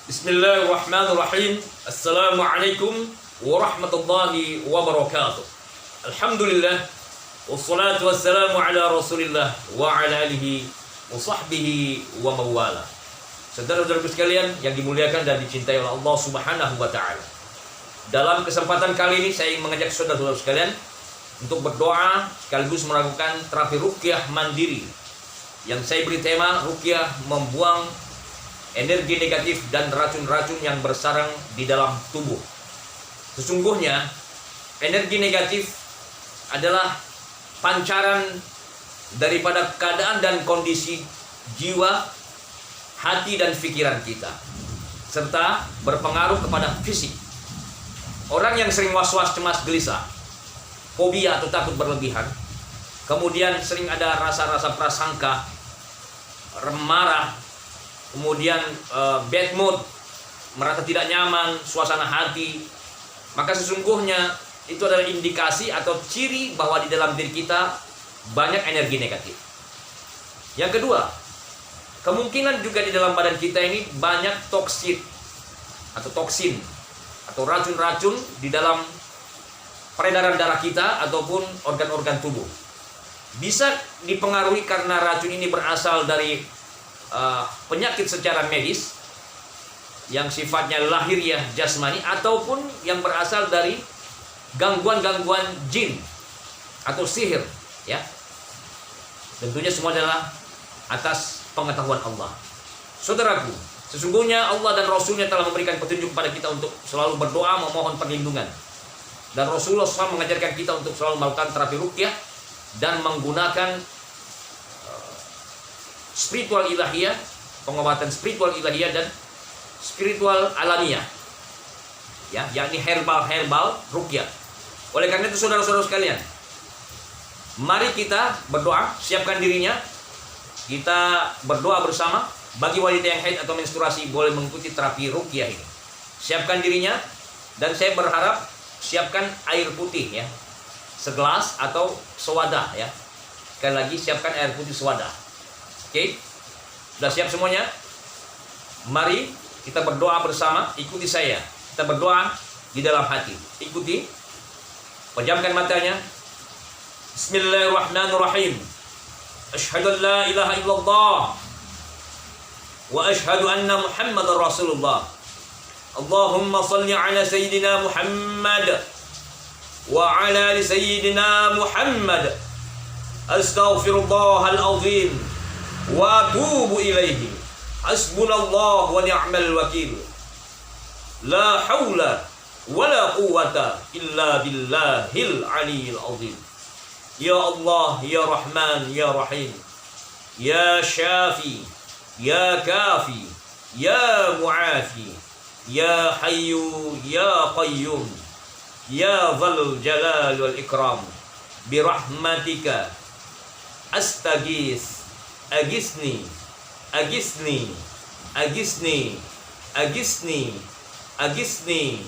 Bismillahirrahmanirrahim. Assalamualaikum warahmatullahi wabarakatuh. Alhamdulillah. Wassalatu wassalamu ala rasulillah wa ala alihi wa sahbihi wa mawala. Saudara-saudaraku sekalian yang dimuliakan dan dicintai oleh Allah subhanahu wa ta'ala, dalam kesempatan kali ini saya ingin mengajak saudara-saudara sekalian untuk berdoa sekaligus melakukan terapi ruqyah mandiri yang saya beri tema ruqyah membuang energi negatif dan racun-racun yang bersarang di dalam tubuh. Sesungguhnya energi negatif adalah pancaran daripada keadaan dan kondisi jiwa, hati dan pikiran kita, serta berpengaruh kepada fisik. Orang yang sering was-was, cemas, gelisah, fobia atau takut berlebihan, kemudian sering ada rasa-rasa prasangka, marah, kemudian bad mood, merasa tidak nyaman, suasana hati, maka sesungguhnya itu adalah indikasi atau ciri bahwa di dalam diri kita banyak energi negatif. Yang kedua, kemungkinan juga di dalam badan kita ini banyak toksin atau racun-racun di dalam peredaran darah kita ataupun organ-organ tubuh. Bisa dipengaruhi karena racun ini berasal dari penyakit secara medis yang sifatnya lahiriah jasmani, ataupun yang berasal dari gangguan-gangguan jin atau sihir, ya. Tentunya semua adalah atas pengetahuan Allah. Saudaraku, sesungguhnya Allah dan Rasulnya telah memberikan petunjuk kepada kita untuk selalu berdoa memohon perlindungan. Dan Rasulullah SAW mengajarkan kita untuk selalu melakukan terapi ruqyah dan menggunakan spiritual ilahiyah, pengobatan spiritual ilahiyah dan spiritual alamiah, ya, yakni herbal ruqyah. Oleh karena itu saudara-saudara sekalian, mari kita berdoa, siapkan dirinya, kita berdoa bersama. Bagi wanita yang haid atau menstruasi boleh mengikuti terapi ruqyah ini. Siapkan dirinya, dan saya berharap siapkan air putih, ya, segelas atau sewadah, ya. Sekali lagi siapkan air putih sewadah. Oke, sudah siap semuanya? Mari kita berdoa bersama. Ikuti saya. Kita berdoa di dalam hati. Ikuti. Pejamkan matanya. Bismillahirrahmanirrahim. Asyhadu an la ilaha illallah wa asyhadu anna Muhammadar Rasulullah. Allahumma salli ala sayyidina Muhammad wa ala ali sayyidina Muhammad. Astaghfirullahal azim wa atubu ilaihi. Hasbunallah wa ni'mal wakil. La haula wa la quwwata illa billahil aliyil azim. Ya Allah, ya Rahman, ya Rahim, ya Syafi, ya Kafi, ya Mu'afi, ya Hayyu, ya Qayyum, ya Dzal Jalal wal Ikram. Birahmatika astaghits. Agisni, agisni, agisni, agisni, agisni,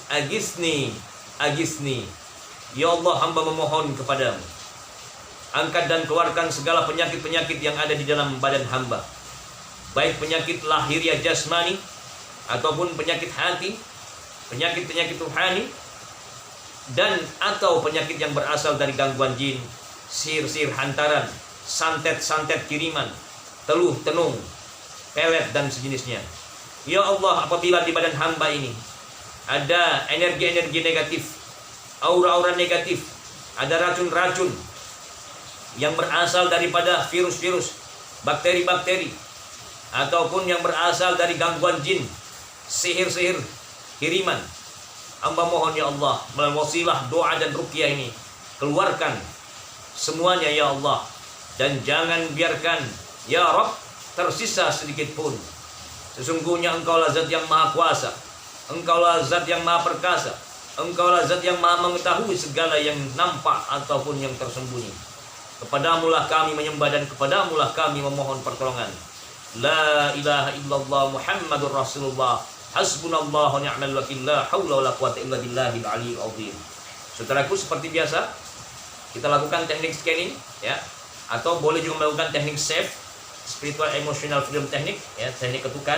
agisni, agisni. Ya Allah, hamba memohon kepadamu, angkat dan keluarkan segala penyakit-penyakit yang ada di dalam badan hamba, baik penyakit lahiriah jasmani ataupun penyakit hati, penyakit-penyakit ruhani, dan atau penyakit yang berasal dari gangguan jin, sihir-sihir hantaran, santet-santet kiriman, teluh tenung, pelet dan sejenisnya. Ya Allah, apabila di badan hamba ini ada energi-energi negatif, aura-aura negatif, ada racun-racun yang berasal daripada virus-virus, bakteri-bakteri, ataupun yang berasal dari gangguan jin, sihir-sihir kiriman, hamba mohon ya Allah, melalui wasilah doa dan ruqyah ini, keluarkan semuanya ya Allah. Dan jangan biarkan ya Rabb tersisa sedikit pun. Sesungguhnya Engkaulah zat yang maha kuasa, Engkaulah zat yang maha perkasa, Engkaulah zat yang maha mengetahui segala yang nampak ataupun yang tersembunyi. Kepadamulah kami menyembah dan kepadamulah kami memohon pertolongan. La ilaha illallah Muhammadur Rasulullah. Hasbunallahu ni'mal wakil. La haula wala quwata illa billahil aliyyil azim. Saudaraku, seperti biasa kita lakukan teknik scanning, ya, atau boleh juga melakukan teknik SAFE, spiritual emotional freedom technique, ya, teknik ketukan.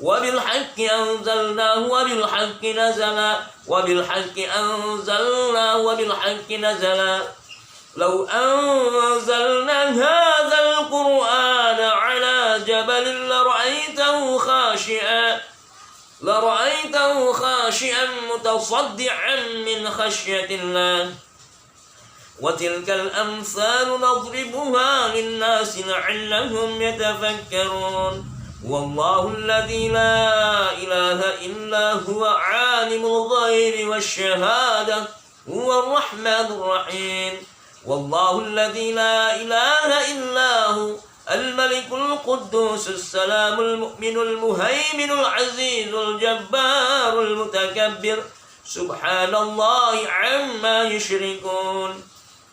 وبالحق أنزلناه وبالحق نزل وبالحق أنزلناه وبالحق نزل لو أنزلنا هذا القرآن على جبل لرأيته خاشعا متصدعا من خشية الله وتلك الأمثال نضربها للناس لعلهم يتفكرون والله الذي لا إله إلا هو عالم الغيب والشهادة هو الرحمن الرحيم والله الذي لا إله إلا هو الملك القدوس السلام المؤمن المهيمن العزيز الجبار المتكبر سبحان الله عما يشركون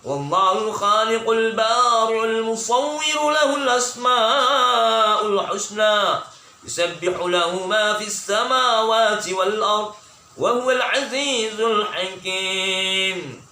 والله الخالق البارئ المصور له الأسماء الحسنى يسبح له ما في السماوات والأرض وهو العزيز الحكيم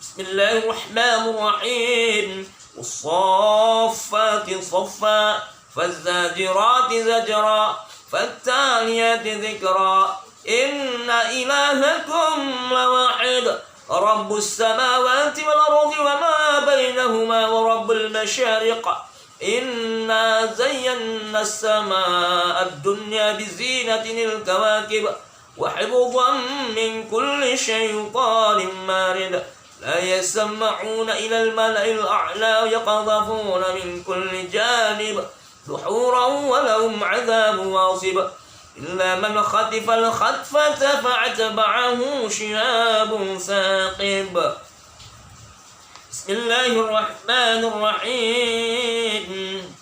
بسم الله الرحمن الرحيم والصافات صفا فالزاجرات زجرا فالتاليات ذكرا إن إلهكم لواحد رب السماوات والأرض وما بينهما ورب المشارق إنا زينا السماء الدنيا بزينة الكواكب وحفظا من كل شيطان مارد لا يسمعون إلى الملأ الأعلى يقذفون من كل جانب دحورا ولهم عذاب واصب إلا من خطف الخطفة فأتبعه شهاب ثاقب بسم الله الرحمن الرحيم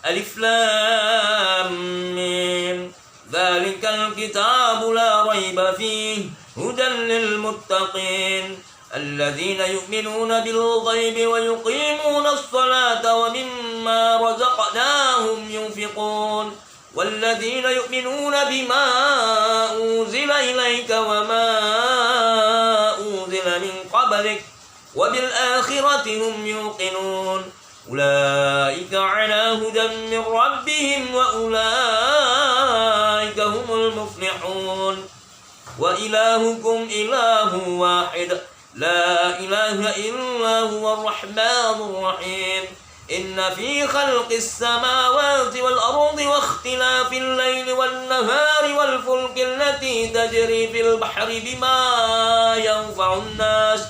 ألف لام ميم ذلك الكتاب لا ريب فيه هدى للمتقين الذين يؤمنون بالغيب ويقيمون الصلاة ومما رزقناهم ينفقون والذين يؤمنون بما أنزل إليك وما أنزل من قبلك وبالآخرة هم يوقنون أولئك على هدى من ربهم وأولئك هم المفلحون وإلهكم إله واحد لا إله إلا هو الرحمن الرحيم إن في خلق السماوات والأرض واختلاف الليل والنهار والفلك التي تجري في البحر بما ينفع الناس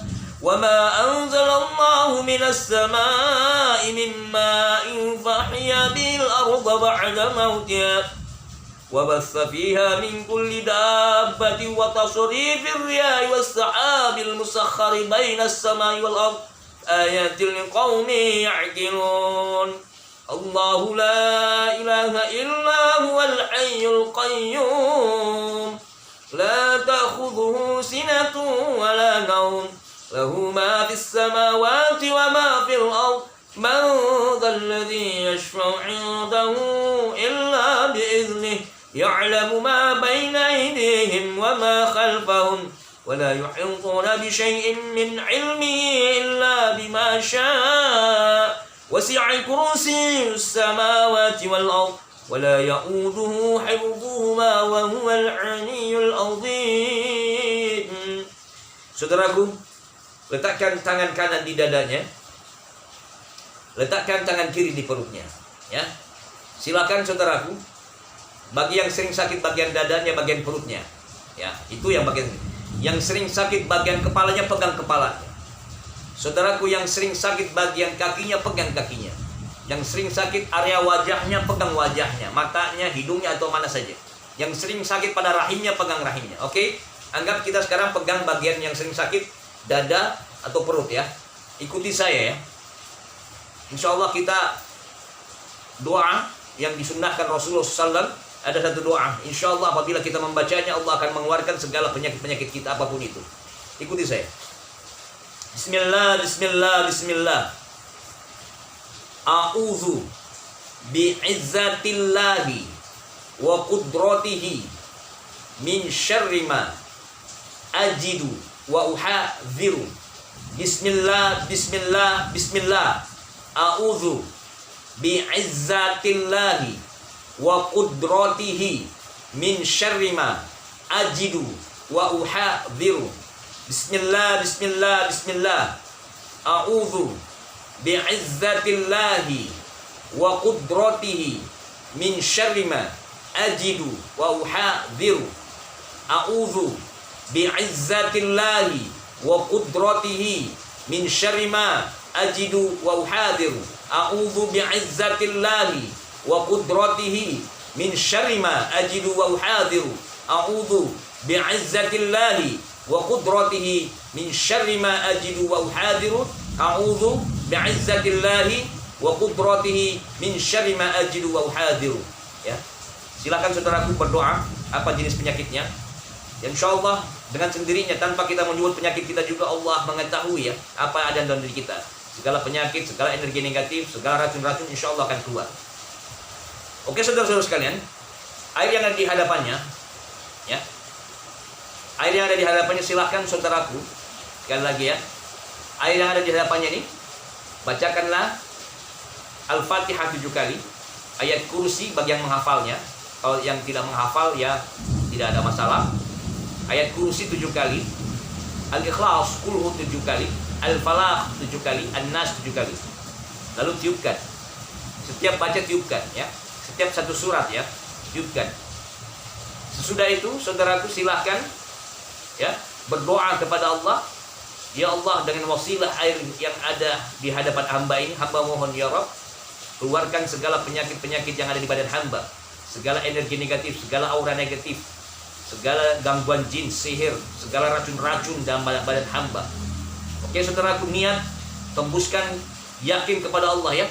وما أنزل الله من السماء من ماء فأحيا به الأرض بعد موتها وبث فيها من كل دابة وتصريف الرياح والسحاب المسخر بين السماء والأرض آيات لقوم يعقلون الله لا إله إلا هو الحي القيوم لا تأخذه سنة ولا نوم له ما في السماوات وما في الأرض من ذا الذي يشفع عنده إلا بإذنه يعلم ما بين أيديهم وما خلفهم ولا يحيطون بشيء من علمه إلا بما شاء وسع كرسي السماوات والأرض ولا يؤوده حفظهما وهو العلي العظيم. Saudaraku, letakkan tangan kanan di dadanya, letakkan tangan kiri di perutnya, ya. Silakan saudaraku, bagi yang sering sakit bagian dadanya, bagian perutnya, ya, itu yang bagian yang sering sakit bagian kepalanya, pegang kepalanya. Saudaraku yang sering sakit bagian kakinya, pegang kakinya. Yang sering sakit area wajahnya, pegang wajahnya, matanya, hidungnya, atau mana saja. Yang sering sakit pada rahimnya, pegang rahimnya. Oke? Anggap kita sekarang pegang bagian yang sering sakit, dada atau perut, ya. Ikuti saya, ya. Insya Allah kita doa yang disunnahkan Rasulullah SAW. Ada satu doa, insya Allah apabila kita membacanya, Allah akan mengeluarkan segala penyakit-penyakit kita apapun itu. Ikuti saya. Bismillah, bismillah, bismillah. A'udzu bi'izzatillahi wa qudratihi min syarri ma ajidu wa uhadhiru. Bismillah, bismillah, bismillah. A'udzu bi'izzatillahi wa qudratihi min syarri ma ajidu wa uhadhiru. Bismillah, bismillah, bismillah. A'udzu bi'izzatillahi wa qudratihi min syarri ma ajidu wa uhadhiru. A'udzu bi'izzatillahi wa qudratihi min syarri ma ajidu wa uhadhiru. A'udzu bi'izzatillahi wa qudratihi min syarri ma ajidu wa uhadhiru. A'udzu bi'izzatillahi wa qudratihi min syarri ma ajidu wa uhadhiru. A'udzu bi'izzatillahi wa qudratihi min syarri ma ajidu wa uhadhiru. Ya. Silakan saudaraku berdoa apa jenis penyakitnya. Insyaallah dengan sendirinya tanpa kita menyebut penyakit kita juga Allah mengetahui ya apa yang ada dalam diri kita. Segala penyakit, segala energi negatif, segala racun-racun insyaallah akan keluar. Oke saudara-saudara sekalian, air yang ada di hadapannya ya. Air yang ada di hadapannya silahkan saudaraku sekali lagi ya. Air yang ada di hadapannya ini bacakanlah Al-Fatihah 7 kali, ayat kursi bagi yang menghafalnya. Kalau yang tidak menghafal ya tidak ada masalah. Ayat kursi 7 kali, Al-Ikhlas Qul Hu 7 kali, Al-Falaq 7 kali, An-Nas 7 kali. Lalu tiupkan. Setiap baca tiupkan ya. Setiap satu surat ya, tiupkan. Sesudah itu saudaraku silahkan ya berdoa kepada Allah. Ya Allah, dengan wasilah air yang ada di hadapan hamba ini, hamba mohon ya Rabb, keluarkan segala penyakit-penyakit yang ada di badan hamba, segala energi negatif, segala aura negatif, segala gangguan jin, sihir, segala racun-racun dalam badan hamba. Oke saudaraku, niat, tembuskan, yakin kepada Allah ya.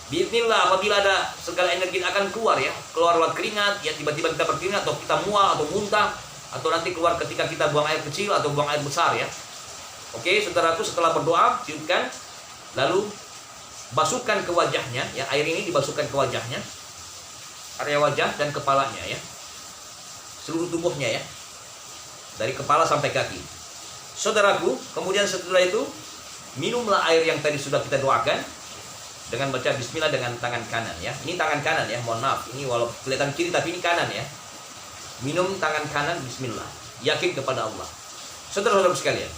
Bismillah, apabila ada segala energi akan keluar ya, keluar lewat keringat, ya tiba-tiba kita berkeringat atau kita mual atau muntah, atau nanti keluar ketika kita buang air kecil atau buang air besar ya. Oke saudaraku, setelah berdoa, tiupkan, lalu basuhkan ke wajahnya ya, air ini dibasuhkan ke wajahnya, area wajah dan kepalanya ya, seluruh tubuhnya ya, dari kepala sampai kaki. Saudaraku, kemudian setelah itu minumlah air yang tadi sudah kita doakan dengan baca bismillah dengan tangan kanan ya. Ini tangan kanan ya, mohon maaf, ini walau kelihatan kiri tapi ini kanan ya. Minum tangan kanan bismillah, yakin kepada Allah. Saudara-saudara sekalian,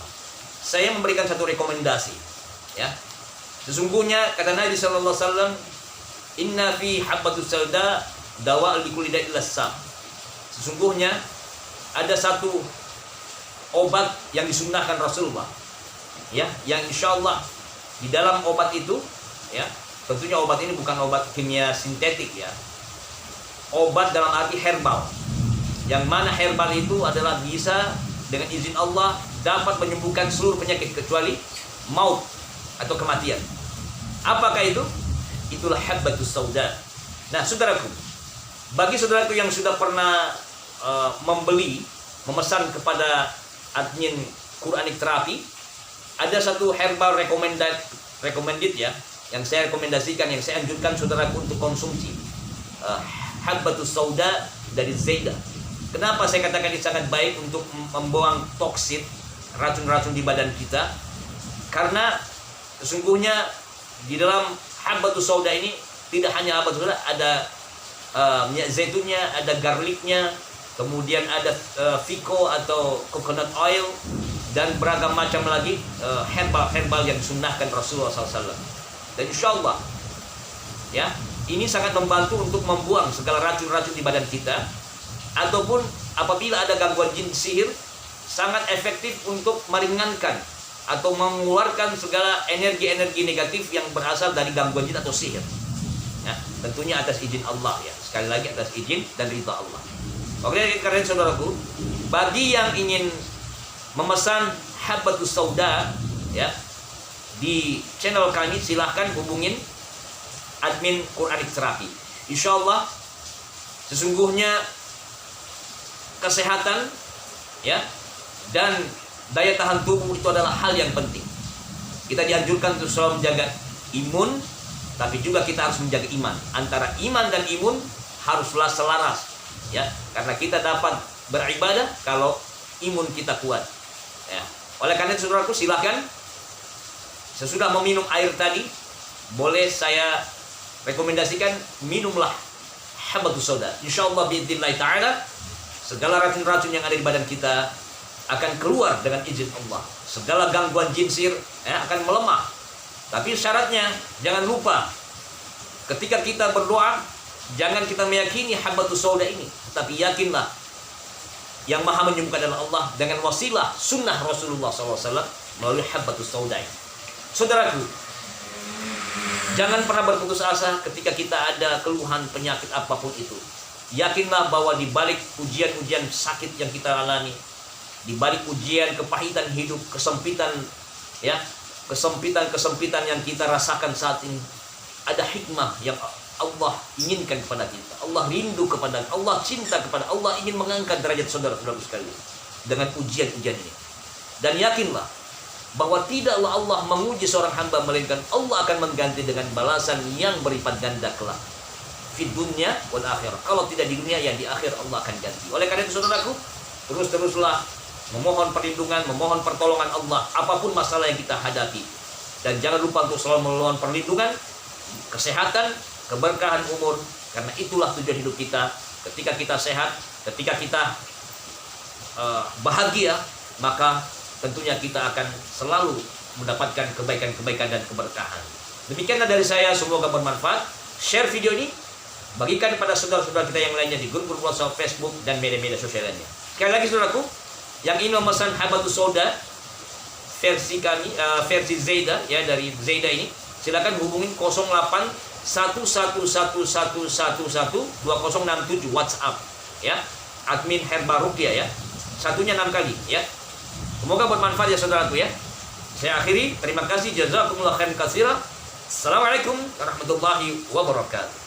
saya memberikan satu rekomendasi ya. Sesungguhnya kata Nabi sallallahu alaihi wasallam, inna fi habbatus sauda dawa likulli da'in illa. Sesungguhnya ada satu obat yang disunnahkan Rasulullah ya, yang insyaallah di dalam obat itu ya, tentunya obat ini bukan obat kimia sintetik ya, obat dalam arti herbal, yang mana herbal itu adalah bisa dengan izin Allah dapat menyembuhkan seluruh penyakit kecuali maut atau kematian. Apakah itu? Itulah habbatus sauda. Nah saudaraku, bagi saudaraku yang sudah pernah memesan kepada admin Quranic Therapy, ada satu herbal recommended ya, yang saya rekomendasikan, yang saya anjurkan saudaraku untuk konsumsi. Habbatus sauda dari Zaidah. Kenapa saya katakan ini sangat baik untuk membuang toksin, racun-racun di badan kita? Karena sesungguhnya di dalam habbatus sauda ini tidak hanya habbatus sauda, ada minyak zaitunnya, ada garlicnya, kemudian ada Vico atau coconut oil, dan beragam macam lagi herbal yang disunnahkan Rasulullah SAW. Dan insya Allah ya, ini sangat membantu untuk membuang segala racun-racun di badan kita, ataupun apabila ada gangguan jin sihir, sangat efektif untuk meringankan atau mengeluarkan segala energi-energi negatif yang berasal dari gangguan jin atau sihir. Nah, tentunya atas izin Allah ya. Sekali lagi atas izin dan ridha Allah. Oke, karena saudaraku, bagi yang ingin memesan habbatus sauda ya di channel kami, silahkan hubungin admin Quranic Therapy. Insyaallah sesungguhnya kesehatan ya dan daya tahan tubuh itu adalah hal yang penting. Kita dianjurkan untuk selalu menjaga imun, tapi juga kita harus menjaga iman. Antara iman dan imun haruslah selaras ya, karena kita dapat beribadah kalau imun kita kuat ya. Oleh karena itu saudaraku, silahkan sesudah meminum air tadi, boleh saya rekomendasikan minumlah Habbatus Sauda. Insyaallah biidznillah taala segala racun-racun yang ada di badan kita akan keluar dengan izin Allah. Segala gangguan jin sihir akan melemah. Tapi syaratnya jangan lupa ketika kita berdoa jangan kita meyakini Habbatus Sauda ini, tapi yakinlah yang maha menyembuhkan adalah Allah dengan wasilah sunnah Rasulullah SAW melalui Habbatus Sauda. Saudaraku, jangan pernah berputus asa ketika kita ada keluhan penyakit apapun itu. Yakinlah bahwa di balik ujian-ujian sakit yang kita alami, di balik ujian kepahitan hidup, kesempitan yang kita rasakan saat ini, ada hikmah yang Allah inginkan kepada kita. Allah rindu kepada, Allah cinta kepada, Allah ingin mengangkat derajat saudara-saudara sekalian dengan ujian-ujian ini. Dan yakinlah bahwa tidaklah Allah menguji seorang hamba melainkan Allah akan mengganti dengan balasan yang berlipat ganda kelak. Di dunia wal akhirah. Kalau tidak di dunia, ya di akhir Allah akan ganti. Oleh karena itu saudaraku, terus-teruslah memohon perlindungan, memohon pertolongan Allah apapun masalah yang kita hadapi. Dan jangan lupa untuk selalu memohon perlindungan, kesehatan, keberkahan umur, karena itulah tujuan hidup kita. Ketika kita sehat, ketika kita bahagia, maka tentunya kita akan selalu mendapatkan kebaikan-kebaikan dan keberkahan. Demikianlah dari saya, semoga bermanfaat. Share video ini, bagikan kepada saudara-saudara kita yang lainnya di grup-grup WhatsApp, Facebook, dan media-media sosial lainnya. Sekali lagi saudaraku, yang ingin memesan Habbatus Sauda versi kami, versi Zaida ya, dari Zaida ini, silakan hubungin 081111112067 WhatsApp ya, admin Herba Ruqyah ya, satunya 6 kali ya. Semoga bermanfaat ya saudaraku ya. Saya akhiri, terima kasih, jazakumullah khairan katsira. Assalamualaikum warahmatullahi wabarakatuh.